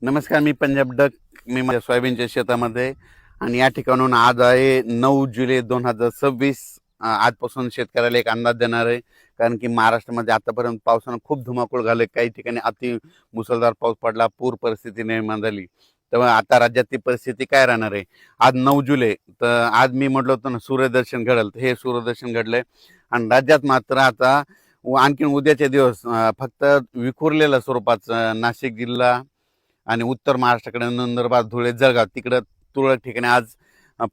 नमस्कार, मी पंजाब डक. मी माझ्या सोयाबीनच्या शेतामध्ये आणि या ठिकाणून आज आहे 9 जुलै 2026. आजपासून शेतकऱ्याला एक अंदाज देणार आहे. कारण की महाराष्ट्रामध्ये आतापर्यंत पावसानं खूप धुमाकूळ घाले, काही ठिकाणी अति मुसळधार पाऊस पडला, पूर परिस्थिती निर्माण झाली. तेव्हा आता राज्यात ती परिस्थिती काय राहणार आहे. आज 9 जुलै, तर आज मी म्हटलं होतं ना सूर्यदर्शन घडलं, तर हे सूर्यदर्शन घडलंय. आणि राज्यात मात्र आता आणखीन उद्याचे दिवस फक्त विखुरलेल्या स्वरूपाचं नाशिक जिल्हा आणि उत्तर महाराष्ट्राकडे नंदुरबार, धुळे, जळगाव तिकडं तुरळक ठिकाणी आज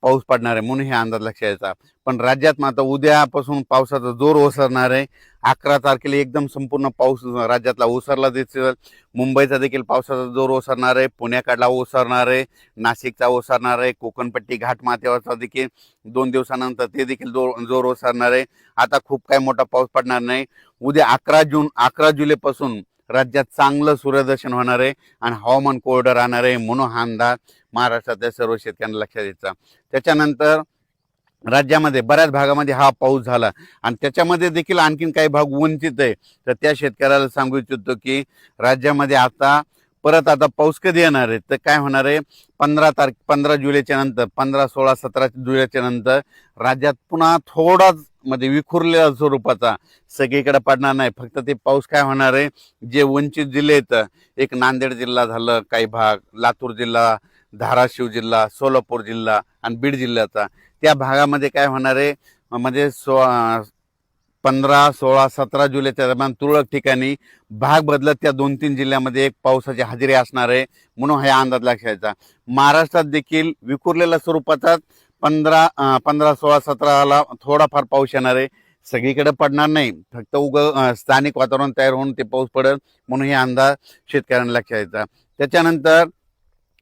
पाऊस पडणार आहे म्हणून हे अंदाज लक्षात यायचा. पण राज्यात मात्र उद्यापासून पावसाचा जोर ओसरणार आहे. 11 तारखेला एकदम संपूर्ण पाऊस राज्यातला ओसरला दिसेल. मुंबईचा देखील पावसाचा जोर ओसरणार आहे, पुण्याकडला ओसरणार आहे, नाशिकचा ओसरणार आहे, कोकणपट्टी घाटमाथ्यावरचा देखील 2 दिवसानंतर ते देखील जोर ओसरणार आहे. आता खूप काही मोठा पाऊस पडणार नाही. उद्या 11 जुलैपासून राज्यात चांगलं सूर्यदर्शन होणार आहे आणि हवामान कोरडं राहणार आहे म्हणून हा अंदाज महाराष्ट्रातल्या सर्व शेतकऱ्यांना लक्षात द्यायचा. त्याच्यानंतर राज्यामध्ये बऱ्याच भागामध्ये हा पाऊस झाला आणि त्याच्यामध्ये देखील आणखीन काही भाग वंचित आहे. तर त्या शेतकऱ्याला सांगू इच्छितो की राज्यामध्ये आता पाऊस कधी येणार आहे, तर काय होणार आहे, 15 जुलैच्या नंतर, 15, 16, 17 जुलैच्या नंतर राज्यात पुन्हा थोडाच विखुरलेल्या स्वरूपाचा सगळीकडे पडणार नाही. फक्त ते पाऊस काय होणार आहे, जे वंचित जिल्हे आहेत, एक नांदेड जिल्हा झालं, काही भाग लातूर जिल्हा, धाराशिव जिल्हा, सोलापूर जिल्हा आणि बीड जिल्ह्याचा, त्या भागामध्ये काय होणार आहे, 15, 16, 17 जुलैच्या दरम्यान तुरळक ठिकाणी भाग बदलत त्या 2-3 जिल्ह्यामध्ये एक पावसाची हजेरी असणार आहे म्हणून हा अंदाज लक्षायचा. महाराष्ट्रात देखील विखुरलेल्या स्वरूपाचा 15, 16, 17ला थोडाफार पाऊस येणार आहे. सगळीकडे पडणार नाही, फक्त स्थानिक वातावरण तयार होऊन ते पाऊस पडेल म्हणून हे अंदाज शेतकऱ्यांना लक्षात यायचा. त्याच्यानंतर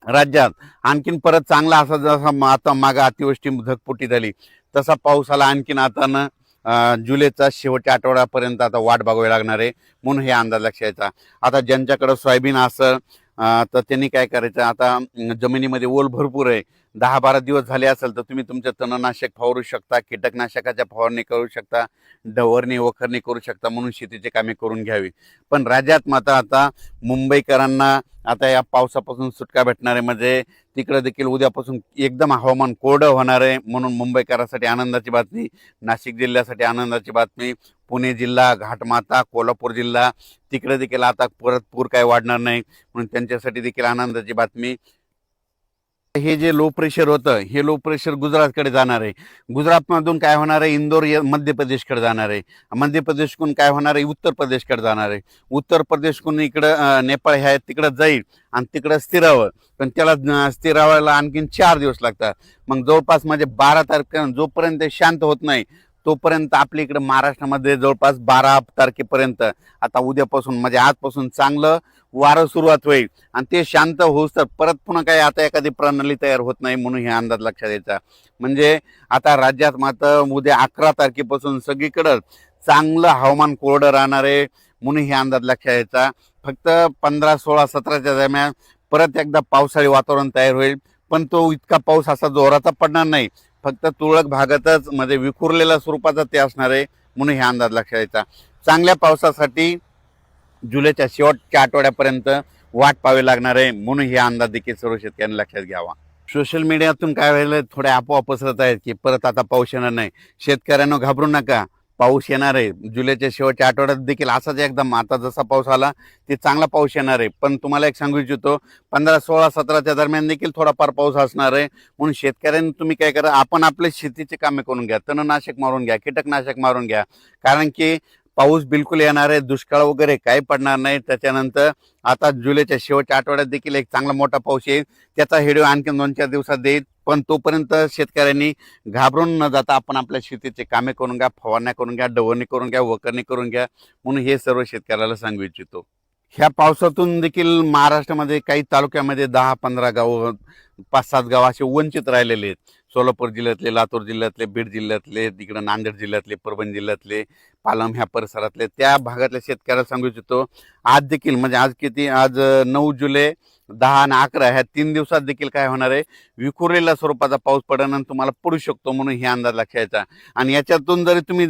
राज्यात आणखीन परत चांगला असा जसा आता मागं अतिवृष्टी धगपुटी झाली तसा पाऊस आला आणखीन आता ना जुलैचा शेवटच्या आठवड्यापर्यंत आता वाट बघावी लागणार आहे म्हणून हे अंदाज लक्षात यायचा. आता ज्यांच्याकडे सोयाबीन असेल तर त्यांनी काय करायचं, आता जमिनीमध्ये ओल भरपूर आहे, 10-12 दिवस झाले असेल तर तुम्ही तुमचं तणनाशक फवारू शकता, कीटकनाशकाच्या फवारणी करू शकता, डवरणी वखरणी करू शकता म्हणून शेतीची कामे करून घ्यावी. पण राज्यात मात्र आता मुंबईकरांना आता या पावसापासून सुटका भेटणार आहे. तिकडे देखील उद्यापासून एकदम हवामान कोरडं होणार आहे म्हणून मुंबईकरांसाठी आनंदाची बातमी, नाशिक जिल्ह्यासाठी आनंदाची बातमी, पुणे जिल्हा, घाटमाता, कोल्हापूर जिल्हा तिकडे देखील आता परत पूर काय वाढणार नाही म्हणून त्यांच्यासाठी देखील आनंदाची बातमी. हे जे लो प्रेशर होतं, हे लो प्रेशर गुजरातकडे जाणार आहे. गुजरातमधून काय होणार आहे, इंदोर मध्य प्रदेशकडे जाणार आहे. मध्य प्रदेशकडून काय होणार आहे, उत्तर प्रदेशकडे जाणार आहे. उत्तर प्रदेशकडून इकडं नेपाळ ह्या तिकडं जाईल आणि तिकडं स्थिरावं, पण त्याला स्थिरावायला आणखीन 4 दिवस लागतात. मग जवळपास 12 तारखेपर्यंत जोपर्यंत शांत होत नाही तोपर्यंत आपल्या इकडे महाराष्ट्रामध्ये जवळपास 12 तारखेपर्यंत आता उद्यापासून आजपासून चांगलं वारं सुरुवात होईल आणि ते शांत होऊस तर परत पुन्हा काही आता एखादी प्रणाली तयार होत नाही म्हणून हे अंदाज लक्षात यायचा. आता राज्यात मात्र उद्या 11 तारखेपासून सगळीकडं चांगलं हवामान कोरडं राहणार आहे म्हणून हे अंदाज लक्षात यायचा. फक्त 15, 16, 17च्या दरम्यान परत एकदा पावसाळी वातावरण तयार होईल, पण तो इतका पाऊस असा जोराचा पडणार नाही, फक्त तुरळक भागातच विखुरलेल्या स्वरूपाचा ते असणार आहे म्हणून हे अंदाज लक्षात यायचा. चांगल्या पावसासाठी जुलैच्या शेवटच्या आठवड्यापर्यंत वाट पाहावी लागणार आहे म्हणून हे अंदाज देखील सर्व शेतकऱ्यांनी लक्षात घ्यावा. सोशल मीडियातून काय व्हायला थोड्या अफवा पसरत आहेत की परत आता पाऊस येणार नाही. शेतकऱ्यांना घाबरू नका, पाऊस येणार आहे. जुलैच्या शेवटच्या आठवड्यात देखील असाच एकदम आता जसा पाऊस आला ते चांगला पाऊस येणार आहे. पण तुम्हाला एक सांगू इच्छितो, 15, 16, 17च्या दरम्यान देखील थोडाफार पाऊस असणार आहे म्हणून शेतकऱ्यांनी तुम्ही काय करा, आपण आपल्या शेतीचे कामे करून घ्या, तणनाशक मारून घ्या, कीटकनाशक मारून घ्या. कारण की पाऊस बिलकुल येणार आहे, दुष्काळ वगैरे काही पडणार नाही. त्याच्यानंतर आता जुलैच्या शेवटच्या आठवड्यात देखील एक चांगला मोठा पाऊस येईल, त्याचा व्हिडिओ आणखी 2-4 दिवसात देईल. पण तोपर्यंत शेतकऱ्यांनी घाबरून न जाता आपण आपल्या शेतीचे कामे करून घ्या, फवारण्या करून घ्या, डवरणी करून घ्या, वखरणी करून घ्या म्हणून हे सर्व शेतकऱ्याला सांगू इच्छितो. ह्या पावसातून देखील महाराष्ट्रामध्ये काही तालुक्यामध्ये 10-15 गाव, 5-7 गाव असे वंचित राहिलेले आहेत. सोलापूर जिल्ह्यातले, लातूर जिल्ह्यातले, बीड जिल्ह्यातले, तिकडं नांदेड जिल्ह्यातले, परभणी जिल्ह्यातले, पालम ह्या परिसरातले त्या भागातल्या शेतकऱ्याला सांगू इच्छितो, आज देखील आज 9 जुलै, 10 आणि 11 ह्या 3 दिवसात देखील काय होणार आहे, विखुरलेल्या स्वरूपाचा पाऊस पडल्यानंतर तुम्हाला पडू शकतो म्हणून हे अंदाज लक्षात यायचा. आणि याच्यातून तुम्ही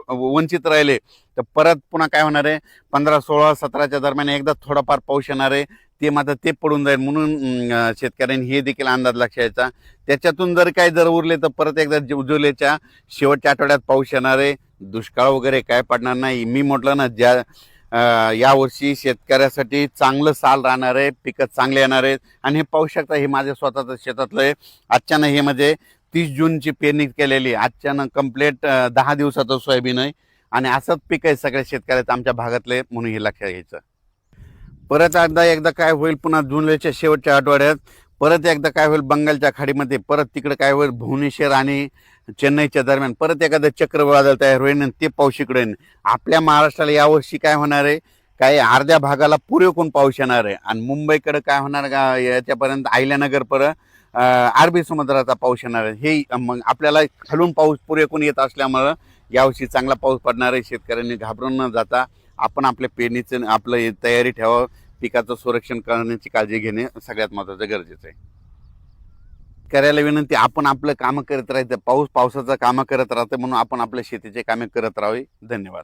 वंचित राहिले तर परत पुन्हा काय होणार आहे, 15, 16, 17च्या दरम्यान एकदा थोडाफार पाऊस येणार आहे. ते मात्र ते पडून जाईल, म्हणून शेतकऱ्यांनी हे देखील अंदाज लक्षायचा. त्याच्यातून जर काही जर उरले तर परत एकदा जुलैच्या शेवटच्या आठवड्यात पाऊस येणार आहे. दुष्काळ वगैरे काय पडणार नाही. मी म्हटलं ना, यावर्षी शेतकऱ्यासाठी चांगलं साल राहणार आहे, पिकं चांगले येणार आहेत. आणि हे पाहू शकता, हे माझ्या स्वतःचं शेतातलं आहे. आजच्यानं हे म्हणजे 30 जूनची पेरणी केलेली, आजच्यानं कंप्लीट 10 दिवसाचं सोयाबीन आहे. आणि असंच पीक आहे सगळ्या शेतकऱ्याचं आमच्या भागातले, म्हणून हे लक्षात घ्यायचं. परत एकदा काय होईल, पुन्हा जुलैच्या शेवटच्या आठवड्यात परत एकदा काय होईल, बंगालच्या खाडीमध्ये परत तिकडे काय होईल, भुवनेश्वर आणि चेन्नईच्या दरम्यान परत एखादं चक्रवादळ तयार होईल आणि ते पाऊस इकडे येईल. आपल्या महाराष्ट्राला यावर्षी काय होणार आहे, काही अर्ध्या भागाला पुरेपूर पाऊस येणार आहे. आणि मुंबईकडे काय होणार का, याच्यापर्यंत अहिल्यानगर परत अरबी समुद्राचा पाऊस येणार आहे. हे मग आपल्याला खालून पाऊस पुरेपूर येत असल्यामुळं यावर्षी चांगला पाऊस पडणार आहे. शेतकऱ्यांनी घाबरून न जाता आपण आपल्या पेरणीचं आपलं तयारी ठेवावं. पिकाचं संरक्षण करण्याची काळजी घेणे सगळ्यात महत्त्वाचं गरजेचं आहे. करायला विनंती, आपण आपलं कामं करत राहायचं. पावसाचं कामं करत राहतं, म्हणून आपण आपल्या शेतीचे कामे करत राहावे. धन्यवाद.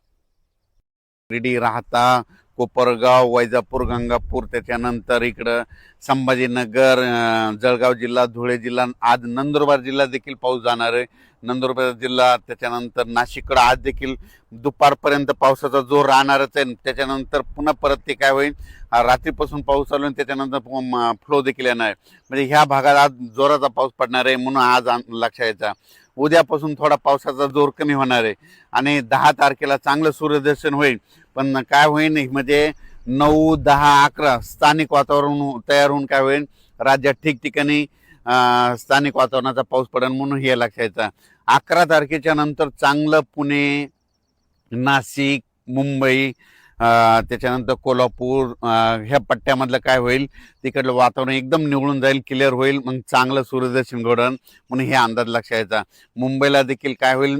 रिडी, राहता, कोपरगाव, वैजापूर, गंगापूर, त्याच्यानंतर इकडं संभाजीनगर, जळगाव जिल्हा, धुळे जिल्हा, आज नंदुरबार जिल्हा देखील पाऊस जाणार आहे. नंदुरबार जिल्हा, त्याच्यानंतर नाशिककडं आज देखील दुपारपर्यंत पावसाचा जोर राहणारच आहे. त्याच्यानंतर पुन्हा परत ते काय होईल, रात्रीपासून पाऊस चालू आहे, त्याच्यानंतर फ्लो देखील येणार आहे. म्हणजे ह्या भागात आज जोराचा पाऊस पडणार आहे, म्हणून आज लक्षात यायचा. उद्यापासून थोडा पावसाचा जोर कमी होणार आहे आणि 10 तारखेला चांगलं सूर्यदर्शन होईल. पण काय होईल म्हणजे 9, 10, 11 स्थानिक वातावरण तयार होऊन काय होईल, राज्यात ठिकठिकाणी स्थानिक वातावरणाचा पाऊस पडेल, म्हणून हे लक्षायचं. 11 तारखेच्या नंतर चांगलं पुणे, नाशिक, मुंबई, त्याच्यानंतर कोल्हापूर, ह्या पट्ट्यामधलं काय होईल, तिकडलं वातावरण एकदम निवळून जाईल, क्लिअर होईल. मग चांगलं सूर्यदर्शन घडण, म्हणून हे अंदाज लक्षायचा. मुंबईला देखील काय होईल,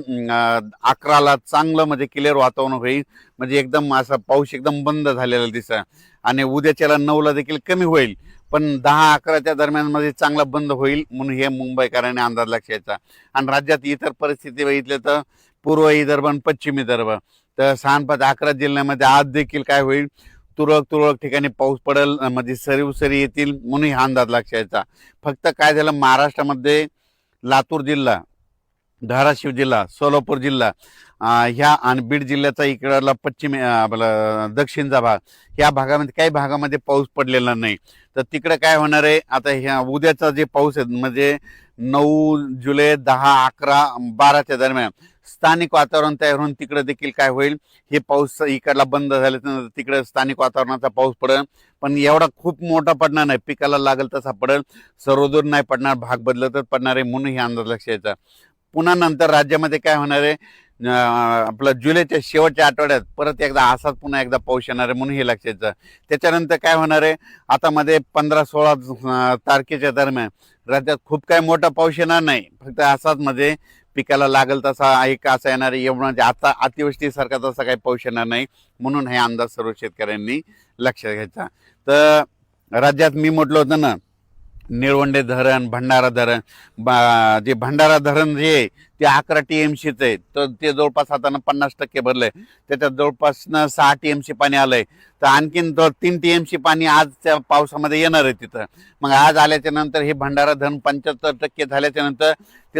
11ला चांगलं म्हणजे क्लिअर वातावरण होईल, म्हणजे एकदम असा पाऊस एकदम बंद झालेला दिसा. आणि उद्याच्याला 9ला देखील कमी होईल, पण 10-11च्या दरम्यानमध्ये चांगला बंद होईल, म्हणून हे मुंबईकरांनी अंदाज लक्षायचा. आणि राज्यात इतर परिस्थिती बघितलं तर पूर्व विदर्भ आणि पश्चिम विदर्भ, तर 6-5-11 जिल्ह्यामध्ये आज देखील काय होईल, तुरळक ठिकाणी पाऊस पडेल, म्हणजे सरी येतील, म्हणून हा अंदाज लक्षायचा. फक्त काय झालं, महाराष्ट्रामध्ये लातूर जिल्हा, धाराशिव जिल्हा, सोलापूर जिल्हा, ह्या आणि बीड जिल्ह्याचा इकडला पश्चिम दक्षिणचा भाग, ह्या भागामध्ये काही भागामध्ये पाऊस पडलेला नाही. तर तिकडे काय होणार आहे, आता ह्या उद्याचा जे पाऊस आहे म्हणजे 9 जुलै, 10, 11, 12च्या दरम्यान स्थानिक वातावरण तयार होऊन तिकडे देखील काय होईल, हे पाऊस इकडला बंद झाल्यानंतर तिकडे स्थानिक वातावरणाचा पाऊस पडेल. पण एवढा खूप मोठा पडणार नाही, पिकाला लागेल तसा पडेल, सर्वदूर नाही पडणार, भाग बदलतच पडणार आहे, म्हणून हे अंदाज लक्षायचा. पुन्हा नंतर राज्यामध्ये काय होणार आहे, आपलं जुलैच्या शेवटच्या आठवड्यात परत एकदा असाच पुन्हा एकदा पाऊस येणार आहे, म्हणून हे लक्षायचं. त्याच्यानंतर काय होणार आहे, आता मध्ये 15-16 तारखेच्या दरम्यान राज्यात खूप काय मोठा पाऊस येणार नाही, फक्त असाच मध्ये पिकाला लागेल तसा एक असा येणार आहे. एवढं म्हणजे आता अतिवृष्टीसारखा तसा काही पाऊस येणार नाही, म्हणून हे अंदाज सर्व शेतकऱ्यांनी लक्षात घ्यायचा. तर राज्यात मी म्हटलं होतं ना, निळवंडे धरण, भंडारा धरण, जे भंडारा धरण जे ते 11 TMCचं आहे, तर ते जवळपास आता 50% भरलंय. त्याच्यात जवळपास 6 TMC पाणी आलंय. तर आणखीन 3 TMC पाणी आज त्या पावसामध्ये येणार आहे तिथं. मग आज आल्याच्या नंतर हे भंडारा धरण 75% झाल्याच्या नंतर ते